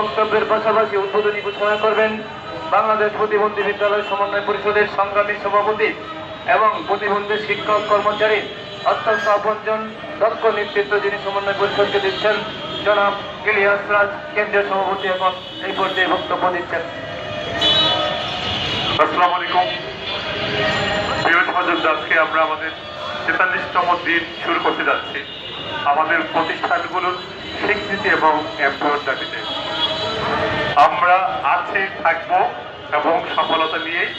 বক্তব্যের পাশাপাশি উদ্বোধনী ঘোষণা করবেন বাংলাদেশ প্রতিবন্ধী বিদ্যালয় সমন্বয় পরিষদের সংগ্রামী সভাপতি এবং প্রতিবন্ধী শিক্ষক কর্মচারী অত্যন্ত আপনজন দক্ষ নেতৃত্ব যিনি সমন্বয় পরিষদকে দিচ্ছেন জনাব ইলিয়াস রাজ, কেন্দ্রীয় সভাপতি এখন এই পর্যায়ে বক্তব্য দিচ্ছেন। আসসালামু আলাইকুম। প্রিয় সহযোগ, আজকে আমরা আমাদের ৪৩তম দিন শুরু করতে যাচ্ছি আমাদের প্রতিষ্ঠানগুলোর স্বীকৃতি এবং এমপ্লয়ের দাবিতে। আমরা আছি, থাকবো এবং সফলতা নিয়েই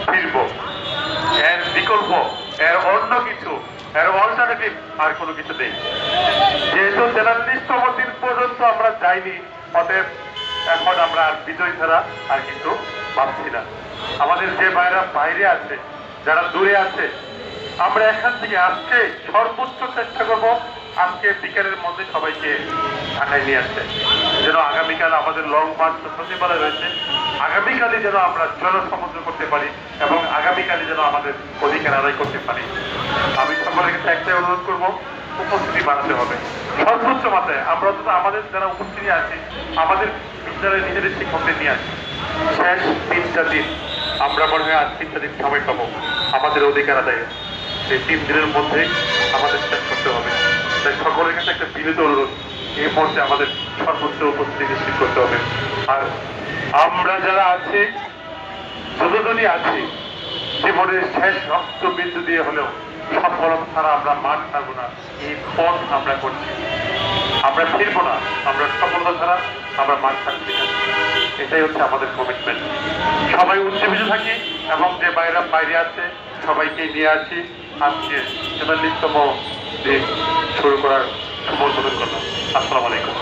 ফিরবো। এর বিকল্প, এর অন্য কিছু, এর অল্টারনেটিভ আর কোনো কিছু নেই। যেহেতু ৪৩তম দিন পর্যন্ত আমরা যাইনি, অতএব এখন আমরা আর বিজয় ছাড়া আর কিছু পাচ্ছি না। আমাদের যে ভাইরা বাইরে আছে, যারা দূরে আছে, আমরা এখান থেকে আজকে সর্বোচ্চ চেষ্টা করবো আজকে বিকেলের মধ্যে সবাইকে ঢাকায় নিয়ে আসতে, যেন আগামীকাল আমাদের লং মার্চ সচিবালয় রয়েছে, আগামীকালই যেন আমরা জনসমুদ্র করতে পারি এবং আগামীকালই যেন আমাদের অধিকার আদায় করতে পারি। আমি সকলের কাছে একটাই অনুরোধ করবো, উপস্থিতি বাড়াতে হবে সর্বোচ্চ মাত্রায়। আমরা অন্তত আমাদের যারা উপস্থিতি আছি, আমাদের বিদ্যালয়ে নিজেদের শিক্ষকদের নিয়ে আসি। শেষ ৩টা দিন আমরা মনে হয় আজ ৩টা দিন সময় পাবো আমাদের অধিকার আদায়ে। এই ৩ দিনের মধ্যে আমাদের শেষ করতে হবে। তাই সকলের কাছে একটা বিনীত অনুরোধ, এই মুহূর্তে আমাদের সর্বোচ্চ উপস্থিতি নিশ্চিত করতে হবে। আর আমরা যারা আছি, যতজনই আছি, জীবনের শেষ রক্তবিন্দু দিয়ে হলেও সফলতা ছাড়া আমরা মাঠ ছাড়বো না। এই পথ আমরা করছি, আমরা ফিরবো না। আমরা সফলতা ছাড়া আমরা মাঠ ছাড়ছি না। এটাই হচ্ছে আমাদের কমিটমেন্ট। সবাই উজ্জীবিত থাকি এবং যে বাইরে আছে সবাইকে নিয়ে আসি আজকে ৪৩তম দিন শুরু করার সমর্থন করলাম। আসসালামু আলাইকুম।